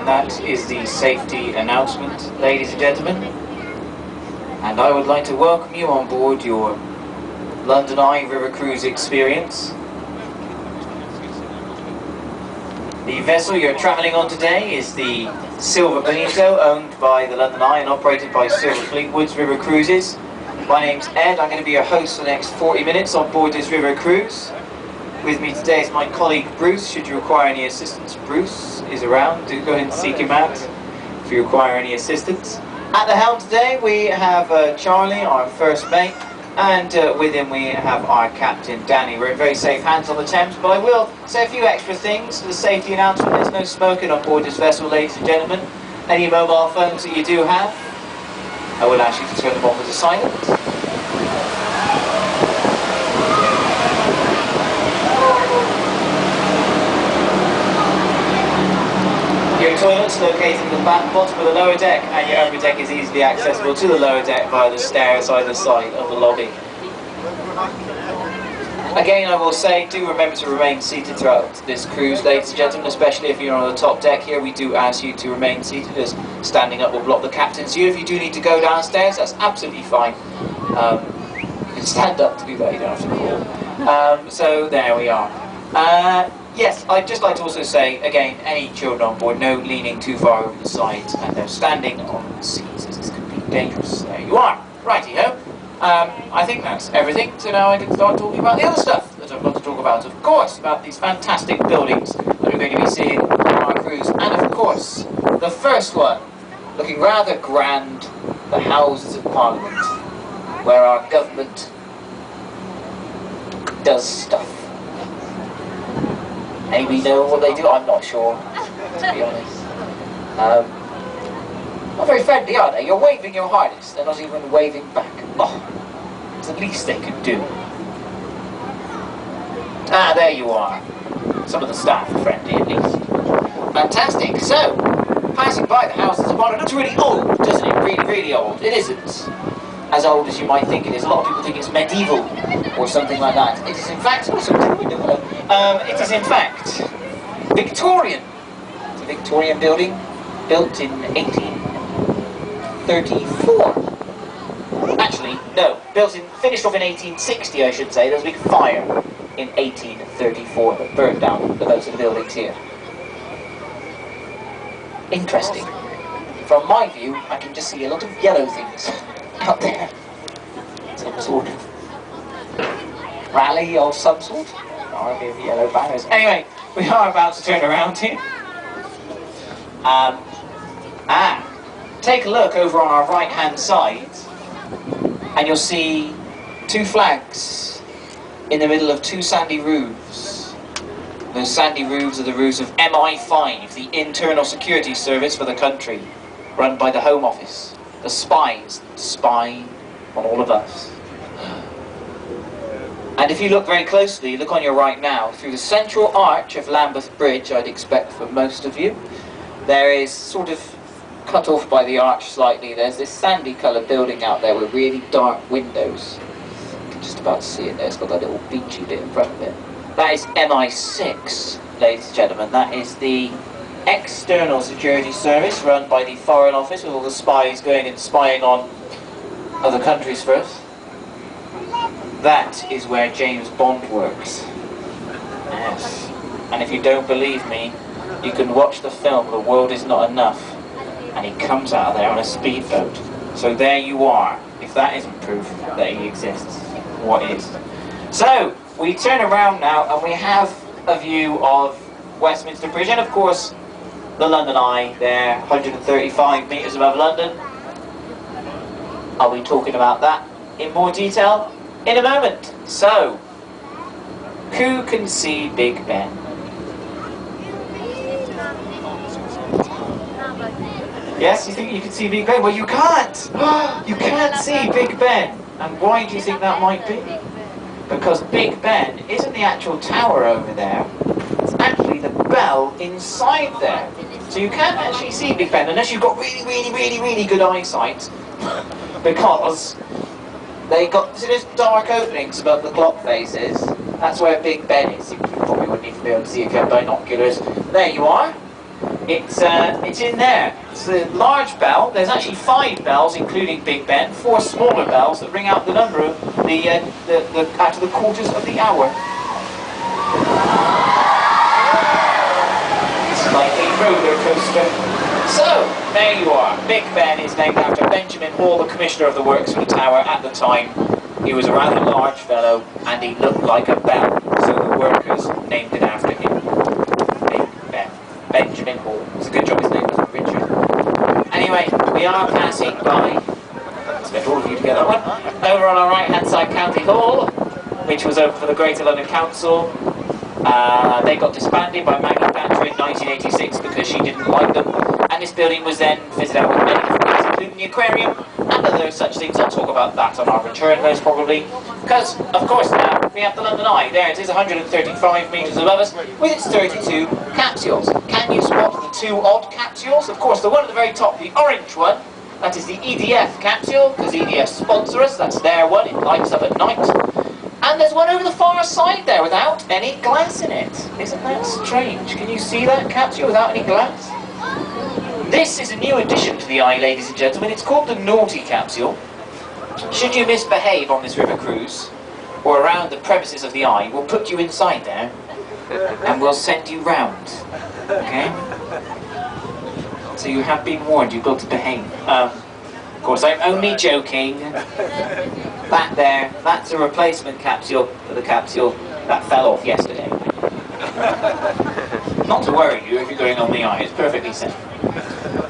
And that is the safety announcement, ladies and gentlemen. And I would like to welcome you on board your London Eye River Cruise experience. The vessel you're travelling on today is the Silver Bonito, owned by the London Eye and operated by Silver Fleetwood's River Cruises. My name's Ed. I'm going to be your host for the next 40 minutes on board this river cruise. With me today is my colleague Bruce. Should you require any assistance, Bruce is around. Do go ahead and seek him out if you require any assistance. At the helm today we have Charlie, our first mate, and with him we have our captain Danny. We're in very safe hands on the Thames, but I will say a few extra things for the safety announcement. There's no smoking on board this vessel, ladies and gentlemen. Any mobile phones that you do have, I will ask you to turn them off as a silent. Your toilet's located in the back bottom of the lower deck, and your upper deck is easily accessible to the lower deck via the stairs either side of the lobby. Again, I will say, do remember to remain seated throughout this cruise, ladies and gentlemen, especially if you're on the top deck here. We do ask you to remain seated, as standing up will block the captain's view. If you do need to go downstairs, that's absolutely fine. You can stand up to do that, you don't have to crawl. So there we are. Yes, I'd just like to also say, again, any children on board, no leaning too far over the sides, and no standing on the seats, as this could be dangerous. There you are. Righty-ho. I think that's everything, so now I can start talking about the other stuff that I've got to talk about. Of course, about these fantastic buildings that we're going to be seeing on our cruise. And of course, the first one, looking rather grand, the Houses of Parliament, where our government does stuff. Maybe know what they do? I'm not sure, to be honest. Not very friendly, are they? You're waving your hardest. They're not even waving back. Oh, it's the least they could do. Ah, there you are. Some of the staff are friendly, at least. Fantastic. So, passing by the Houses of Parliament. It looks really old, doesn't it? Really, really old. It isn't as old as you might think it is. A lot of people think it's medieval or something like that. It is in fact it is in fact Victorian. It's a Victorian building built in 1834. Actually, no, finished off in 1860, I should say. There was a big fire in 1834 that burned down the most of the buildings here. Interesting. From my view, I can just see a lot of yellow things out there. Some sort of rally of some sort. Army of yellow banners. Anyway, we are about to turn around here. Take a look over on our right hand side, and you'll see two flags in the middle of two sandy roofs. Those sandy roofs are the roofs of MI5, the Internal Security Service for the country, run by the Home Office. The spies spy on all of us. And if you look very closely, look on your right now, through the central arch of Lambeth Bridge, I'd expect for most of you, there is sort of cut off by the arch slightly, there's this sandy coloured building out there with really dark windows. You can just about see it there, it's got that little beachy bit in front of it. That is MI6, ladies and gentlemen. That is the External Security Service run by the Foreign Office, with all the spies going and spying on other countries first. That is where James Bond works. Yes. And if you don't believe me, you can watch the film The World Is Not Enough, and he comes out of there on a speedboat. So there you are. If that isn't proof that he exists, what is? So, we turn around now and we have a view of Westminster Bridge, and of course the London Eye there, 135 metres above London. I'll be talking about that in more detail in a moment. So, who can see Big Ben? Yes, you think you can see Big Ben? Well, you can't! You can't see Big Ben! And why do you think that might be? Because Big Ben isn't the actual tower over there, it's actually the bell inside there. So you can't actually see Big Ben unless you've got really good eyesight, because they got those dark openings above the clock faces. That's where Big Ben is. You probably wouldn't even be able to see if you had binoculars. There you are. It's in there. It's a large bell. There's actually 5 bells, including Big Ben, 4 smaller bells that ring out the number of out of the quarters of the hour. It's like a roller coaster. So there you are. Big Ben is named after Benjamin Hall, the commissioner of the works for the tower at the time. He was a rather large fellow, and he looked like a bell, so the workers named it after him. Big Ben. Benjamin Hall. It's a good job his name wasn't Richard. Anyway, we are passing by, let's get all of you together, over on our right hand side, County Hall, which was open for the Greater London Council. They got disbanded by Maggie Thatcher in 1986 because she didn't like them, and this building was then fitted out with many different things, including the aquarium and other such things. I'll talk about that on our return most probably, because of course now we have the London Eye. There it is, 135 metres above us with its 32 capsules. Can you spot the 2 odd capsules? Of course, the one at the very top, the orange one, that is the EDF capsule, because EDF sponsor us. That's their one, it lights up at night. And there's one over the far side there without any glass in it. Isn't that strange? Can you see that capsule without any glass? This is a new addition to the Eye, ladies and gentlemen. It's called the Naughty capsule. Should you misbehave on this river cruise, or around the premises of the Eye, we'll put you inside there, and we'll send you round. Okay? So you have been warned, you've got to behave. Of course, I'm only joking. That there, that's a replacement capsule for the capsule that fell off yesterday. Not to worry you if you're going on the Eye, it's perfectly safe.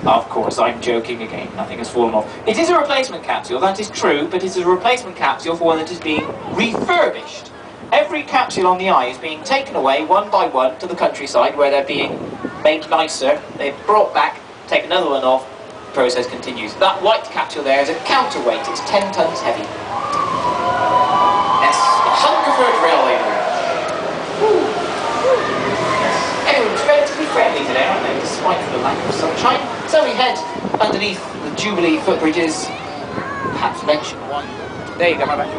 Of course, I'm joking again, nothing has fallen off. It is a replacement capsule, that is true, but it's a replacement capsule for one that is being refurbished. Every capsule on the Eye is being taken away one by one to the countryside where they're being made nicer. They're brought back, take another one off, the process continues. That white capsule there is a counterweight, it's 10 tons heavy. Yes, the Hungerford Railway Bridge. Everyone's relatively friendly today, aren't they, despite the lack of sunshine. So we head underneath the Jubilee footbridges. Perhaps mention one. There you go, my man.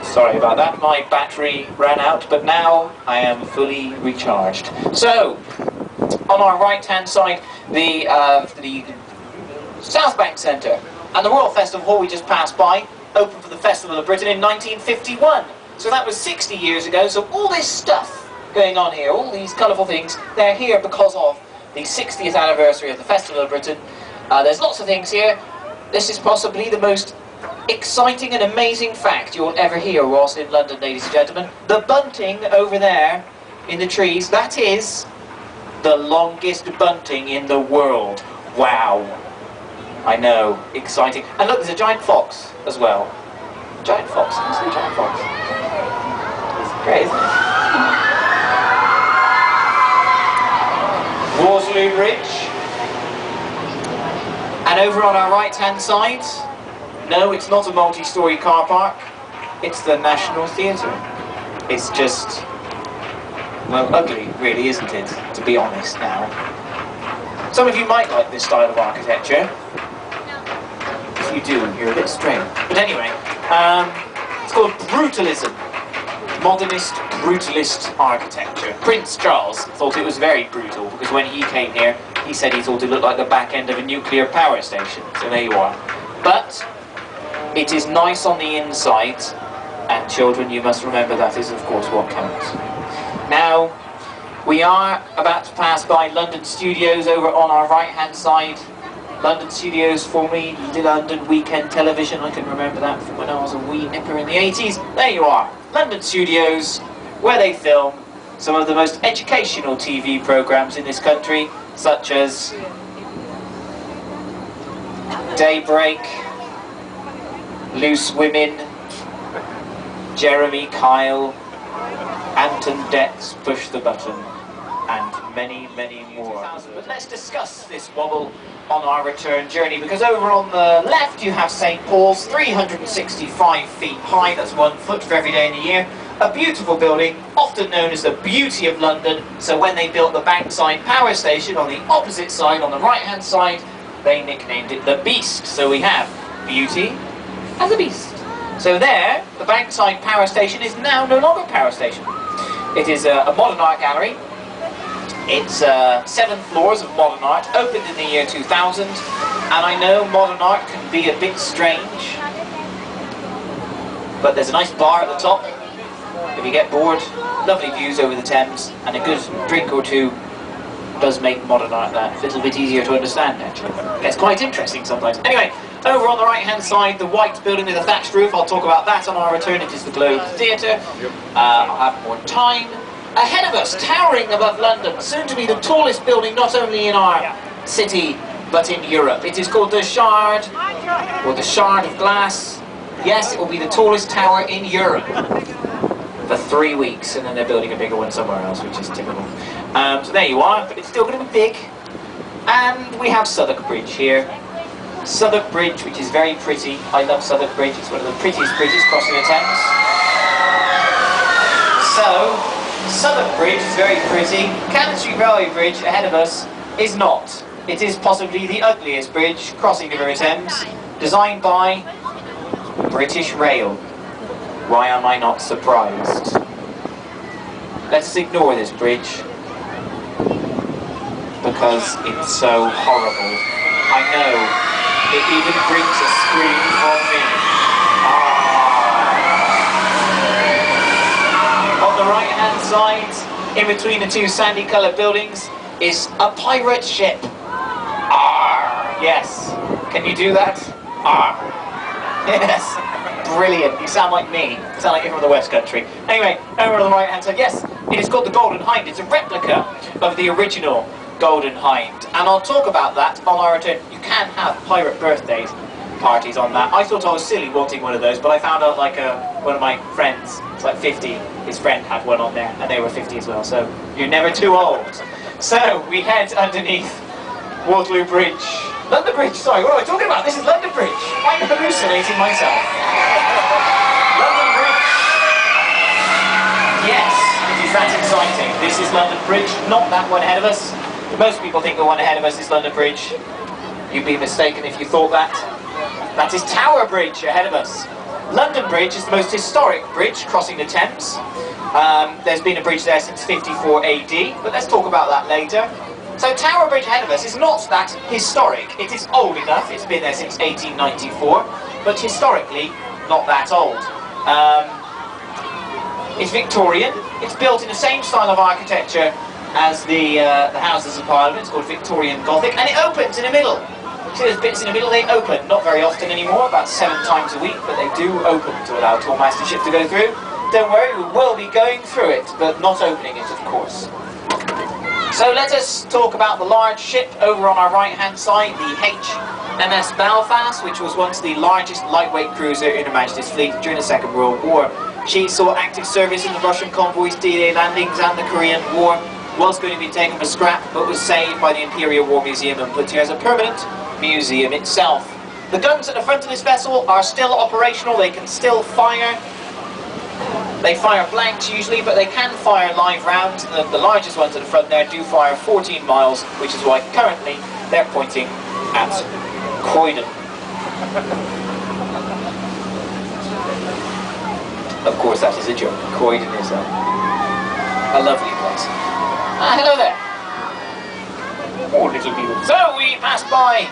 Sorry about that, my battery ran out, but now I am fully recharged. So, on our right-hand side, the South Bank Centre and the Royal Festival Hall we just passed by, opened for the Festival of Britain in 1951. So that was 60 years ago, so all this stuff going on here, all these colourful things, they're here because of the 60th anniversary of the Festival of Britain. There's lots of things here. This is possibly the most exciting and amazing fact you'll ever hear whilst in London, ladies and gentlemen. The bunting over there in the trees, that is the longest bunting in the world. Wow. I know, exciting. And look, there's a giant fox as well. Giant fox, can you see a giant fox? It's great, isn't it? Worsley Bridge. And over on our right-hand side, no, it's not a multi-storey car park, it's the National Theatre. It's just, well, ugly, really, isn't it, to be honest now. Some of you might like this style of architecture. If you do, you're a bit strange. But anyway, it's called brutalism. Modernist, brutalist architecture. Prince Charles thought it was very brutal, because when he came here, he said he thought it looked like the back end of a nuclear power station. So there you are. But it is nice on the inside, and children, you must remember that is of course what counts. Now, we are about to pass by London Studios over on our right hand side. London Studios, formerly London Weekend Television, I can remember that from when I was a wee nipper in the 80s. There you are, London Studios, where they film some of the most educational TV programmes in this country, such as Daybreak, Loose Women, Jeremy Kyle, Anton Dex, Push the Button, and many, many more. But let's discuss this wobble on our return journey, because over on the left you have St Paul's, 365 feet high, that's 1 foot for every day in the year. A beautiful building, often known as the Beauty of London. So when they built the Bankside Power Station on the opposite side, on the right hand side, they nicknamed it the Beast. So we have Beauty and the Beast. So there, the Bankside Power Station is now no longer a power station. It is a modern art gallery. It's 7 floors of modern art, opened in the year 2000. And I know modern art can be a bit strange, but there's a nice bar at the top. If you get bored, lovely views over the Thames, and a good drink or two does make modern art that little bit easier to understand, actually. It's quite interesting sometimes. Anyway, over on the right-hand side, the white building with a thatched roof, I'll talk about that on our return. It is the Globe Theatre. I'll have more time. Ahead of us, towering above London, soon to be the tallest building not only in our city, but in Europe. It is called the Shard, or the Shard of Glass. Yes, it will be the tallest tower in Europe for 3 weeks, and then they're building a bigger one somewhere else, which is typical. So there you are, but it's still going to be big. And we have Southwark Bridge here. Southwark Bridge, which is very pretty. I love Southwark Bridge. It's one of the prettiest bridges crossing the Thames. So, Southwark Bridge is very pretty. Cannon Street Railway Bridge ahead of us is not. It is possibly the ugliest bridge crossing the River Thames, designed by British Rail. Why am I not surprised? Let's ignore this bridge, because it's so horrible. I know, it even brings a scream from me. On the right hand side, in between the two sandy coloured buildings, is a pirate ship. Yes, can you do that? Yes. Brilliant, you sound like me. You sound like you're from the West Country. Anyway, over on the right hand side, yes, it is called the Golden Hind. It's a replica of the original Golden Hind. And I'll talk about that on our return. You can have pirate birthday parties on that. I thought I was silly wanting one of those, but I found out like one of my friends, it's like 50, his friend had one on there, and they were 50 as well, so you're never too old. So, we head underneath Waterloo Bridge. London Bridge, sorry, what am I talking about? This is London Bridge. I'm hallucinating myself. London Bridge. Yes, it is that exciting. This is London Bridge, not that one ahead of us. Most people think the one ahead of us is London Bridge. You'd be mistaken if you thought that. That is Tower Bridge ahead of us. London Bridge is the most historic bridge crossing the Thames. There's been a bridge there since 54 AD, but let's talk about that later. So Tower Bridge ahead of us is not that historic. It is old enough, it's been there since 1894, but historically not that old. It's Victorian. It's built in the same style of architecture as the Houses of Parliament. It's called Victorian Gothic, and it opens in the middle. See those bits in the middle? They open, not very often anymore, about 7 times a week, but they do open to allow tall master ships to go through. Don't worry, we will be going through it, but not opening it, of course. So let us talk about the large ship over on our right-hand side, the HMS Belfast, which was once the largest lightweight cruiser in Her Majesty's fleet during the Second World War. She saw active service in the Russian convoys, D-Day landings, and the Korean War. Was going to be taken for scrap, but was saved by the Imperial War Museum and put here as a permanent museum itself. The guns at the front of this vessel are still operational. They can still fire. They fire blanks usually, but they can fire live rounds. The largest ones at the front there do fire 14 miles, which is why currently they're pointing at Croydon. Of course, that is a joke. Croydon is a lovely place. Hello there. More little people. So we passed by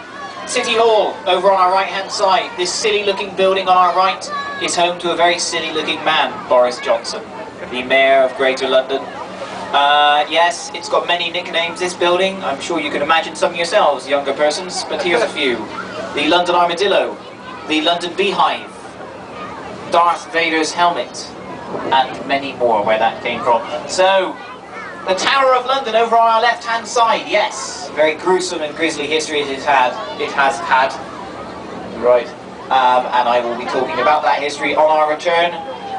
City Hall over on our right-hand side. This silly-looking building on our right is home to a very silly-looking man, Boris Johnson, the Mayor of Greater London. Yes, it's got many nicknames, this building. I'm sure you can imagine some yourselves, younger persons, but here's a few. The London Armadillo, the London Beehive, Darth Vader's helmet, and many more where that came from. So, the Tower of London over on our left-hand side, yes. Very gruesome and grisly history it has had. Right. And I will be talking about that history on our return,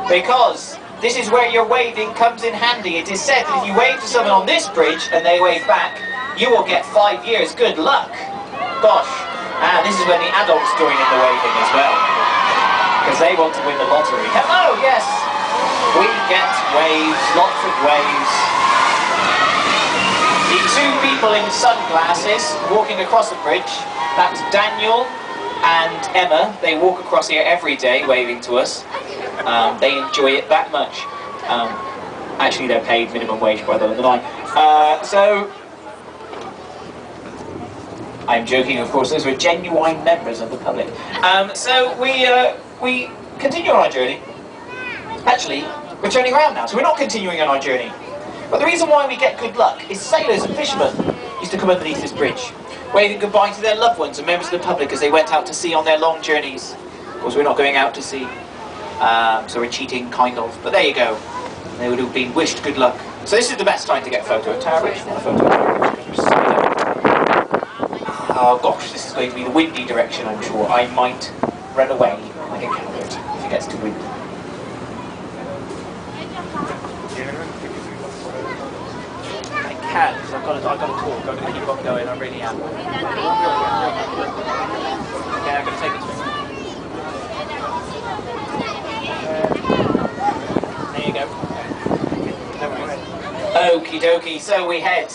because this is where your waving comes in handy. It is said that if you wave to someone on this bridge and they wave back, you will get 5 years. Good luck. Gosh. And this is when the adults join in the waving as well, because they want to win the lottery. Hello, yes. We get waves, lots of waves. The two people in sunglasses walking across the bridge. That's Daniel and Emma. They walk across here every day waving to us. They enjoy it that much. Actually, they're paid minimum wage by the line. So, I'm joking, of course. Those were genuine members of the public. So we continue on our journey. Actually, we're turning around now, so we're not continuing on our journey. But the reason why we get good luck is sailors and fishermen used to come underneath this bridge, waving goodbye to their loved ones and members of the public as they went out to sea on their long journeys. Of course, we're not going out to sea, so we're cheating, kind of. But there you go. They would have been wished good luck. So this is the best time to get a photo of Tower Bridge. A photo of Tower Bridge. Oh gosh, this is going to be the windy direction, I'm sure. I might run away like a coward if it gets too windy. I can, because I've got to talk. I've got to keep on going. I really am. Okay, I'm going to take it. There you go. Okie dokie, so we head.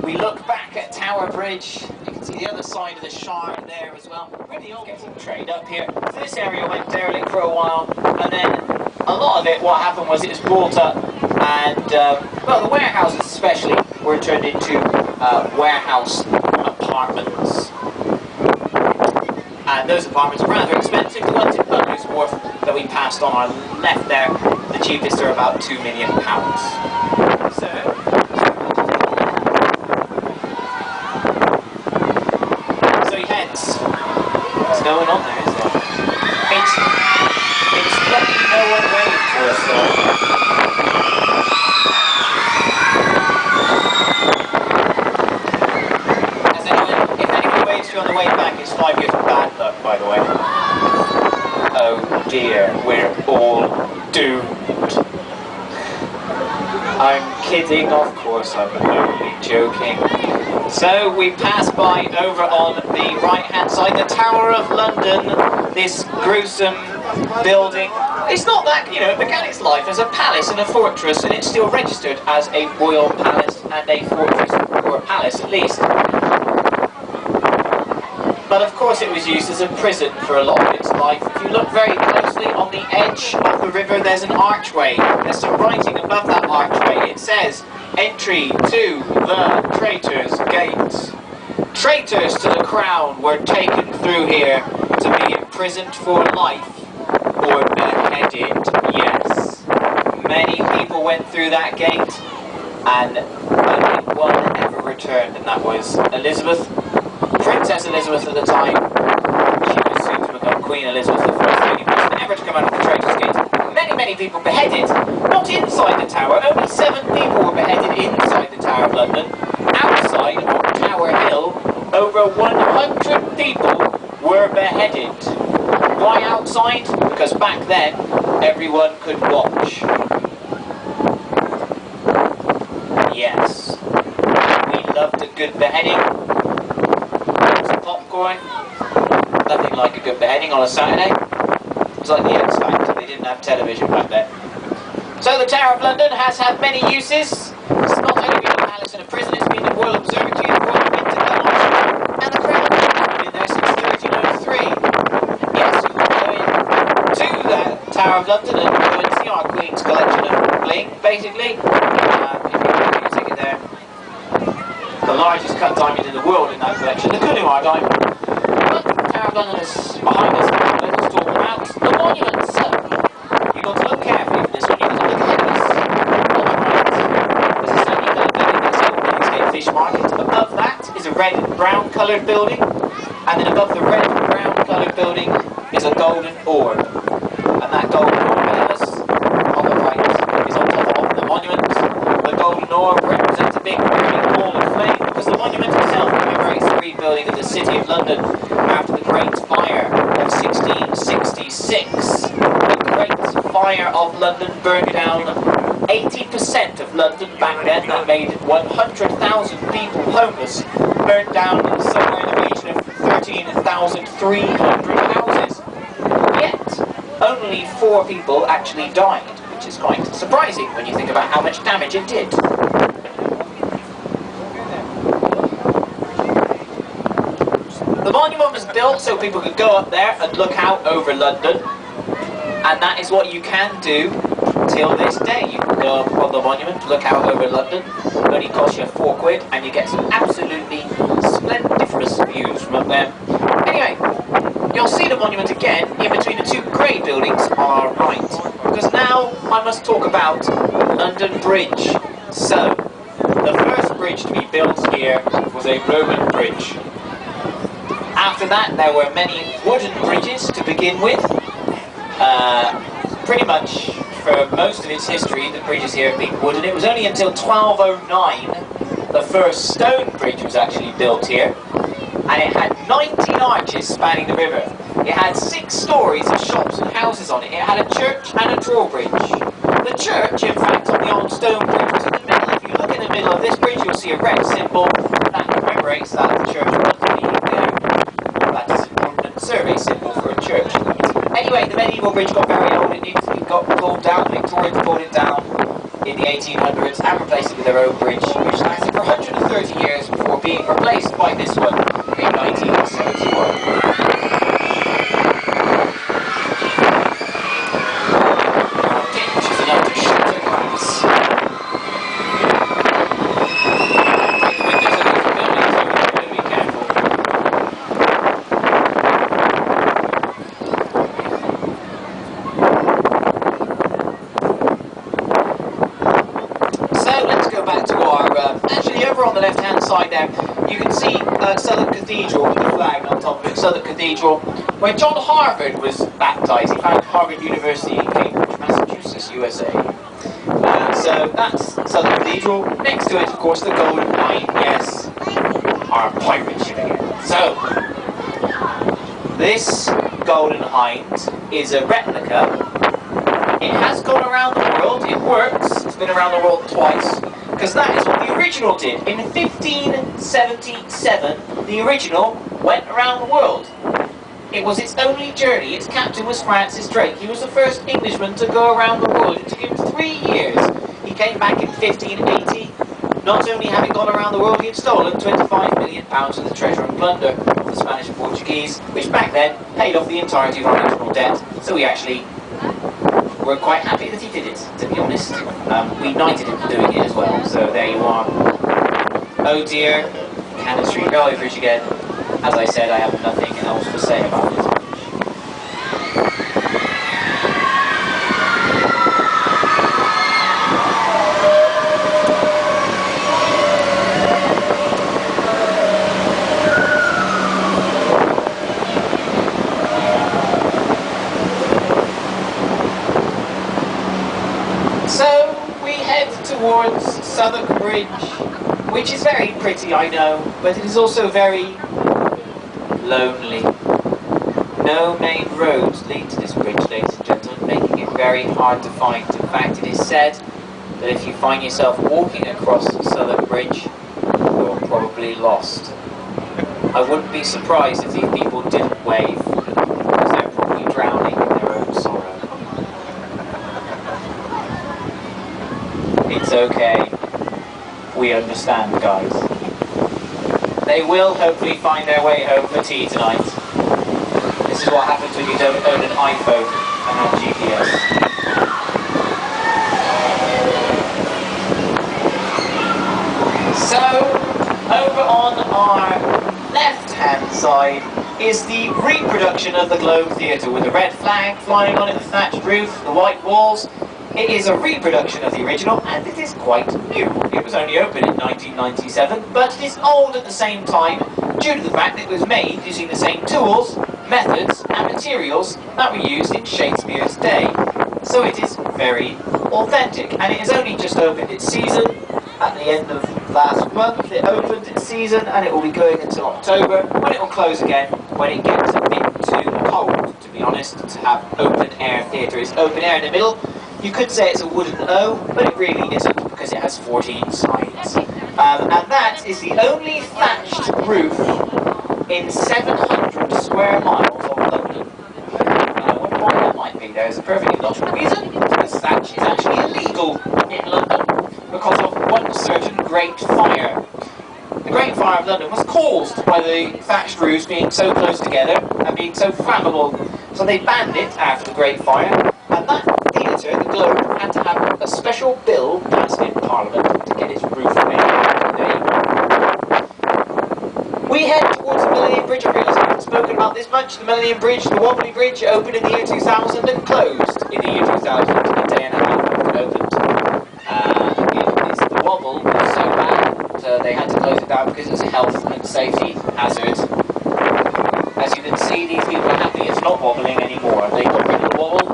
We look back at Tower Bridge. You can see the other side of the Shire there as well. Really all getting trade up here. So this area went derelict for a while, and then a lot of it, what happened was it was brought up, and well, the warehouses especially were turned into warehouse apartments. And those apartments are rather expensive. The ones in London's Wharf that we passed on our left there, the cheapest are about £2 million. So he heads. What's going on there, is there? It's lucky no one waved to us though. If anyone waves to you on the way back, it's 5 years of bad luck, by the way. Oh dear, we're all doomed. I'm kidding, of course, I'm only joking. So we pass by over on the right-hand side, the Tower of London, this gruesome building. It's not that, you know, it began its life as a palace and a fortress, and it's still registered as a royal palace and a fortress, or a palace at least. But of course it was used as a prison for a lot of its life. If you look very closely on the edge of the river, there's an archway. There's some writing above that archway. It says, "Entry to the Traitors' Gate." Traitors to the crown were taken through here to be imprisoned for life or beheaded. Yes. Many people went through that gate, and only one ever returned, and that was Elizabeth. Princess Elizabeth at the time. She was soon to become Queen Elizabeth I, the only person ever to come out of the Traitors' Gate. Many, many people beheaded, not inside the tower. Only 7 people were beheaded inside the Tower of London. Outside on Tower Hill, over 100 people were beheaded. Why outside? Because back then, everyone could watch. Yes. We loved a good beheading. Popcorn. Nothing like a good beheading on a Saturday. It's like the X Factor, they didn't have television back then. So the Tower of London has had many uses. It's not only been a palace and a prison, it's been the Royal Observatory, the Royal Winter Gallery, and the Crown has been there since 1303. Yes, you can go into the Tower of London and go and see our Queen's collection of bling, basically. If you can get a ticket there. The largest cut diamond in the world in that collection, the Couloir diamond. But the Tower of London is behind us. Let's talk about the monument itself. You've got to look carefully for this one. You've got to look ahead of us. On the right, there's a sandy coloured building that's old Kingsgate Fish Market. Above that is a red and brown coloured building, and then above the red and brown coloured building is a golden orb. And that golden orb ahead of us, on the right, is on top of the monument. The golden orb represents a big ball of flame, because the monument itself commemorates the rebuilding of the City of London after the Great Fire of 1666. The Great Fire of London burned down 80% of London back then. That made 100,000 people homeless. Burned down somewhere in the region of 13,300 houses. Yet, only 4 people actually died, which is quite surprising when you think about how much damage it did. built so people could go up there and look out over London. And that is what you can do till this day. You can go up on the monument, look out over London. It only costs you £4 and you get some absolutely splendiferous views from up there. Anyway, you'll see the monument again in between the two grey buildings on our right. Because now I must talk about London Bridge. So, the first bridge to be built here was a Roman bridge. After that, there were many wooden bridges to begin with. Pretty much for most of its history, the bridges here have been wooden. It was only until 1209 the first stone bridge was actually built here, and it had 19 arches spanning the river. It had 6 stories of shops and houses on it. It had a church and a drawbridge. The church, in fact, on the old stone bridge was in the middle. If you look in the middle of this bridge, you'll see a red symbol that commemorates that the church was being there. That is an important survey symbol for a church. Anyway, the medieval bridge got very old. It needed to be pulled down. The Victorians pulled it down in the 1800s and replaced it with their own bridge, which lasted for 130 years before being replaced by this one in 1971. On the left hand side there, you can see Southwark Cathedral with the flag on top of it. Southwark Cathedral, where John Harvard was baptised. He founded Harvard University in Cambridge, Massachusetts, USA. So that's Southwark Cathedral. Next to it, of course, the Golden Hind, yes, our pirate ship again. So, this Golden Hind is a replica. It has gone around the world, it works, it's been around the world twice. Because that is what the original did. In 1577, the original went around the world. It was its only journey. Its captain was Francis Drake. He was the first Englishman to go around the world. It took him 3 years. He came back in 1580. Not only had he gone around the world, he had stolen £25 million of the treasure and plunder of the Spanish and Portuguese, which back then paid off the entirety of our national debt. So we actually were quite happy that he did it, to be honest. We knighted him for doing it as well, so there you are. Oh dear, Cannon Street Railway Bridge again. As I said, I have nothing else to say about it. So we head towards Southwark Bridge, which is very pretty, I know, but it is also very lonely. No main roads lead to this bridge, ladies and gentlemen, making it very hard to find. In fact, it is said that if you find yourself walking across Southwark Bridge, you're probably lost. I wouldn't be surprised if these people didn't wave, because they're probably drowning in their own sorrow. It's okay. We understand, guys. They will hopefully find their way home for tea tonight. This is what happens when you don't own an iPhone and have GPS. So, over on our left-hand side is the reproduction of the Globe Theatre with the red flag flying on it, the thatched roof, the white walls. It is a reproduction of the original, and it is quite new. It was only opened in 1997, but it is old at the same time due to the fact that it was made using the same tools, methods, and materials that were used in Shakespeare's day. So it is very authentic, and it has only just opened its season at the end of last month. It opened its season, and it will be going until October, when it will close again when it gets a bit too cold, to be honest, to have open-air theatre. It's open air in the middle. You could say it's a wooden O, but it really isn't, because it has 14 sides. And that is the only thatched roof in 700 square miles of London. I wonder why that might be. There's a perfectly logical reason, because thatch is actually illegal in London, because of one certain Great Fire. The Great Fire of London was caused by by the thatched roofs being so close together and being so flammable. So they banned it after the Great Fire, and that theatre, the Globe, had to have a special bill passed in Parliament to get its roof made. There you go. We head towards the Millennium Bridge. I realise I haven't spoken about this much. The Millennium Bridge, the wobbly bridge, opened in the year 2000 and closed in the year 2000. A day and a half after it opened. The wobble was so bad that they had to close it down because it was a health and safety hazard. As you can see, these people are happy it's not wobbling anymore. They got rid of the wobble.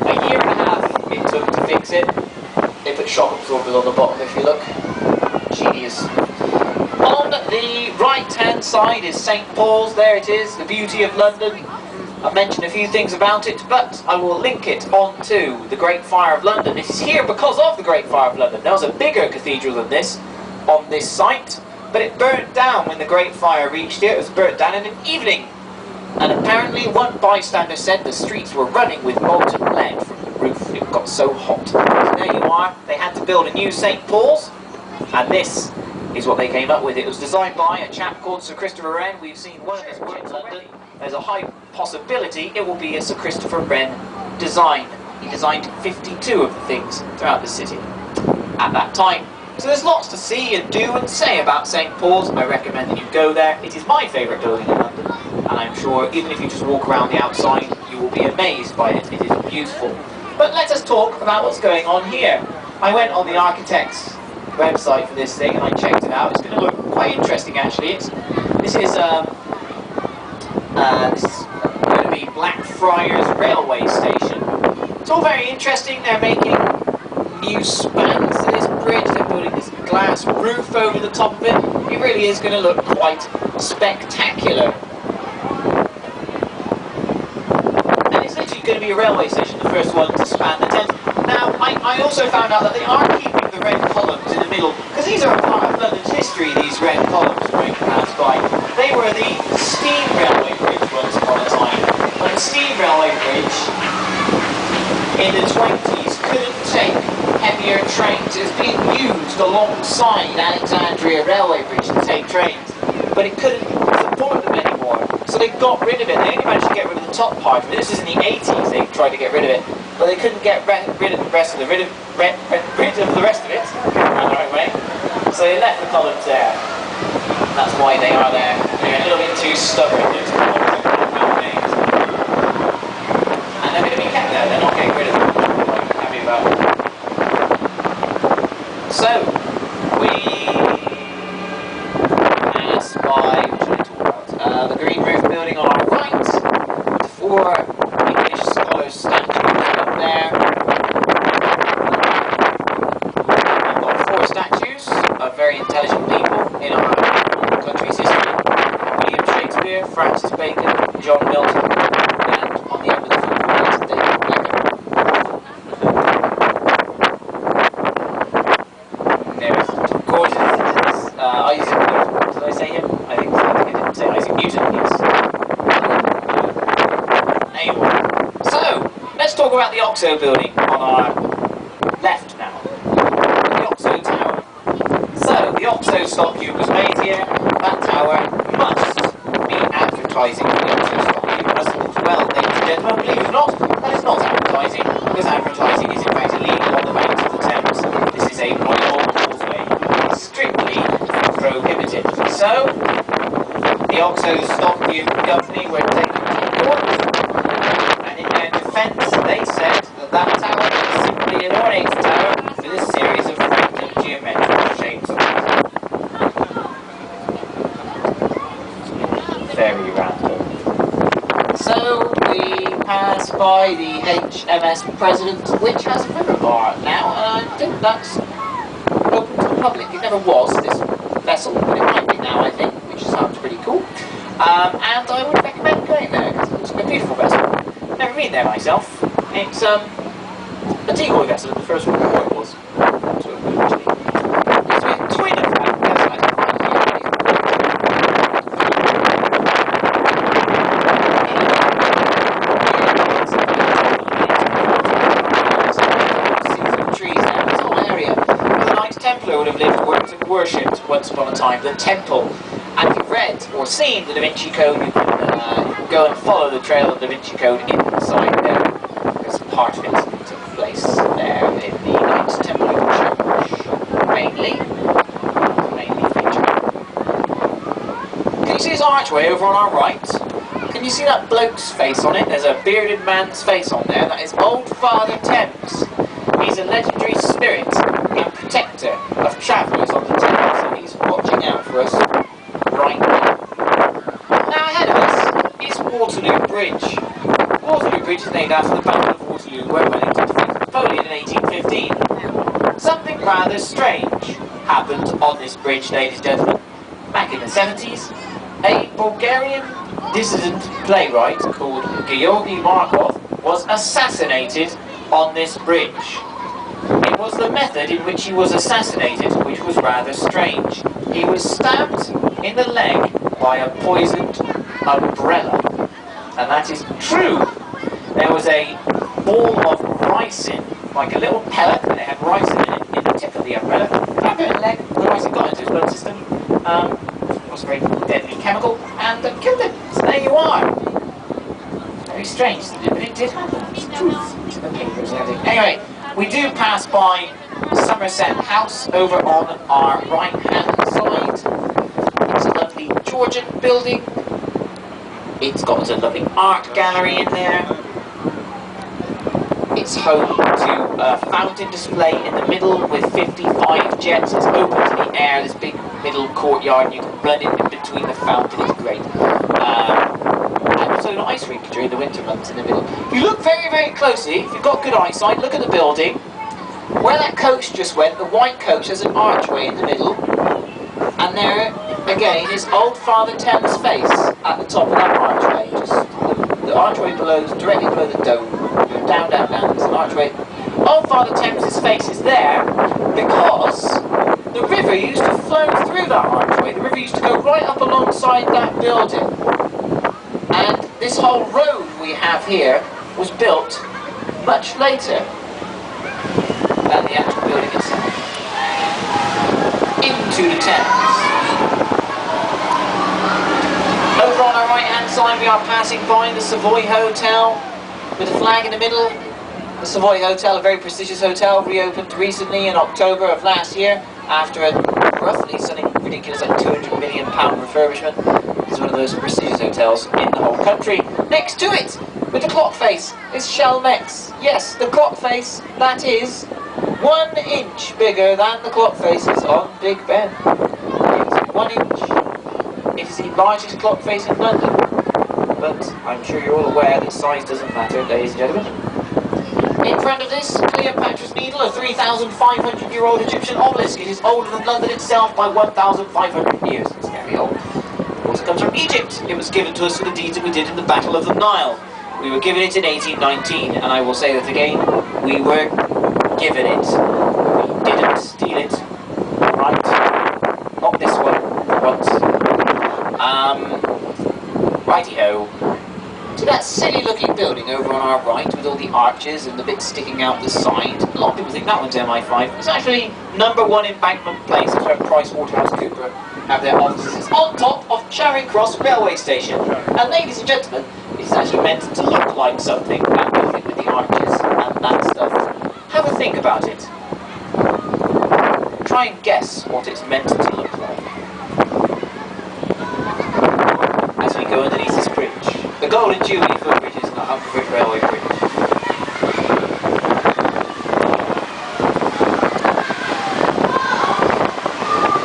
A year and a half it took to fix it. They put shock absorbers on the bottom if you look. Genius. On the right-hand side is St. Paul's. There it is, the beauty of London. I've mentioned a few things about it, but I will link it onto the Great Fire of London. It is here because of the Great Fire of London. There was a bigger cathedral than this on this site, but it burnt down when the Great Fire reached here. It was burnt down in an evening. And apparently one bystander said the streets were running with molten lead from the roof. It got so hot. So there you are. They had to build a new St. Paul's, and this is what they came up with. It was designed by a chap called Sir Christopher Wren. We've seen one of his works in London. There's a high possibility it will be a Sir Christopher Wren design. He designed 52 of the things throughout the city at that time. So there's lots to see and do and say about St. Paul's. I recommend that you go there. It is my favourite building in London, and I'm sure even if you just walk around the outside, you will be amazed by it. It is beautiful. But let us talk about what's going on here. I went on the architect's website for this thing and I checked it out. It's going to look quite interesting actually. This is going to be Blackfriars Railway Station. It's all very interesting. They're making new spans to this bridge. They're putting this glass roof over the top of it. It really is going to look quite spectacular. And it's literally going to be a railway station, the first one to span the Thames. Now, I also found out that they are keeping the red columns in the middle, because these are a part of London's history, these red columns going past by. They were the steam railway bridge once upon a time. When the steam railway bridge in the 20s couldn't take heavier trains. It was being used alongside Alexandria Railway Bridge to take trains, but it couldn't support them anymore. So they got rid of it. They only managed to get rid of the top part of it. This was in the 80s they tried to get rid of it, but they couldn't get rid of the rest of the rest of it the right way. So they left the columns there. That's why they are there. They're a little bit too stubborn. And they're going to be kept there. They're not getting rid of them. I'm happy about it. So we pass by, what should I talk about? The green roof building on our right. 4 English scholars statues up there. We've got 4 statues of very intelligent people in our country's history. William Shakespeare, Francis Bacon, John Milton, and on the end of the football is David Beckham. There's gorgeous Isaac Newton. Did I say him? I think I didn't say Isaac Newton, yes. Anyway, so let's talk about the Oxo building on our left now. The Oxo Tower. So the Oxo Stock Cube was made here. That tower must be advertising for the Oxo Stock Cube. As well, ladies and gentlemen, believe it or not, that is not advertising, because advertising is in fact illegal on the banks of the Thames. This is a royal causeway. It's strictly prohibited. So the Oxo Stock Cube Company were taken to court, and in their defence they said that that tower is simply an ornate tower with a series of random geometrical shapes on it. Very random. So we pass by the HMS President, which has a river bar now, and I think that's open to the public. It never was, this vessel, but it might be now, I think, which sounds pretty cool. And I would recommend going there, because it's a beautiful vessel. Never been there myself. It's a decoy vessel in the First World War it was. So originally. It's a twin of that vessel, I think. Templar would have lived, worked and worshipped once upon a time, the temple, And if you've read or seen the Da Vinci Code, you can go and follow the trail of the Da Vinci Code inside there. There's part of it that took place there in the Knights Templar Church, mainly featured. Can you see his archway over on our right? Can you see that bloke's face on it? There's a bearded man's face on there. That is Old Father Thames. He's a legendary spirit and protector of travellers on the Thames, so he's watching out for us right now. Now ahead of us is Waterloo Bridge. Waterloo Bridge is named after the Battle of Waterloo, where Wellington defeated Napoleon in 1815. Something rather strange happened on this bridge, ladies and gentlemen. Back in the 70s, a Bulgarian dissident playwright called Georgy Markov was assassinated on this bridge. It was the method in which he was assassinated which was rather strange. He was stabbed in the leg by a poisoned umbrella. And that is true. There was a ball of ricin, like a little pellet, and it had ricin in the tip of the umbrella. Stabbed him in the leg, the ricin got into his blood system. It was a very deadly chemical, and killed him. So there you are. Very strange, but it did happen. It's truth. It's in the papers and everything. Anyway, we do pass by Somerset House over on our right-hand side. It's a lovely Georgian building. It's got a lovely art gallery in there. It's home to a fountain display in the middle with 55 jets. It's open to the air, this big middle courtyard, and you can run in between the fountain. It's great. And also an ice rink during the winter months in the middle. If you look very, very closely, if you've got good eyesight, look at the building. Where that coach just went, the white coach, has an archway in the middle. And there, again, is Old Father Thames' face at the top of that archway. Just the archway below, directly below the dome. Down, down, down. There's an archway. Old Father Thames' face is there because the river used to flow through that archway. The river used to go right up alongside that building. And this whole road we have here was built much later than the actual building itself. Into the Thames. Over on our right hand side we are passing by the Savoy Hotel with a flag in the middle. The Savoy Hotel, a very prestigious hotel, reopened recently in October of last year after a roughly something ridiculous like £200 million refurbishment. It's one of those prestigious hotels in the whole country. Next to it, with the clock face, is Chalmex. Yes, the clock face, that is 1 inch bigger than the clock faces on Big Ben. It's 1 inch. It is the largest clock face in London. But I'm sure you're all aware that size doesn't matter, ladies and gentlemen. In front of this, Cleopatra's Needle, a 3,500-year-old Egyptian obelisk. It is older than London itself by 1,500 years. It's very old. Of course, it comes from Egypt. It was given to us for the deeds that we did in the Battle of the Nile. We were given it in 1819, and I will say that again, we were given it. We didn't steal it. Right? Not this one, for once. Righty-ho. To that silly-looking building over on our right, with all the arches and the bits sticking out the side. A lot of people think that one's MI5. It's actually #1 Embankment Place. That's where PricewaterhouseCoopers have their offices. It's on top of Charing Cross Railway Station. And ladies and gentlemen, it's actually meant to look like something, that building with the arches and that stuff. Have a think about it. Try and guess what it's meant to look like. As we go underneath this bridge. The Golden Jubilee footbridge is not Humberbridge Railway Bridge.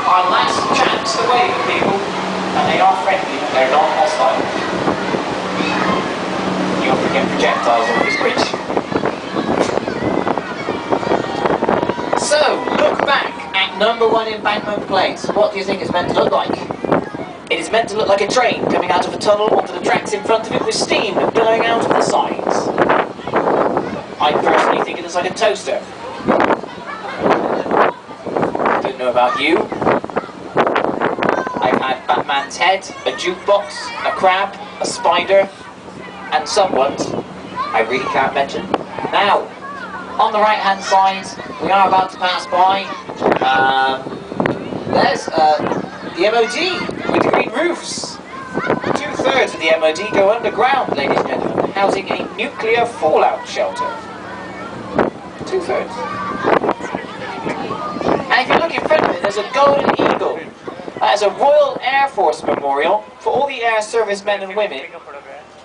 Our last chance to wave at people, and they are friendly, they're not hostile. You often get projectiles on this bridge. So, look back at #1 Embankment Place. What do you think it's meant to look like? It is meant to look like a train coming out of a tunnel onto the tracks in front of it with steam billowing out of the sides. I personally think it looks like a toaster. I don't know about you. I've had Batman's head, a jukebox, a crab, a spider, and someone I really can't mention. Now, on the right hand side, we are about to pass by. There's the MOD. with green roofs. 2/3 of the MOD go underground, ladies and gentlemen, housing a nuclear fallout shelter. 2/3. And if you look in front of it, there's a golden eagle. That is a Royal Air Force memorial for all the air service men and women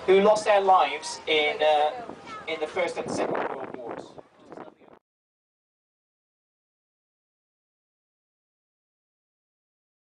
who lost their lives in the First and Second World War.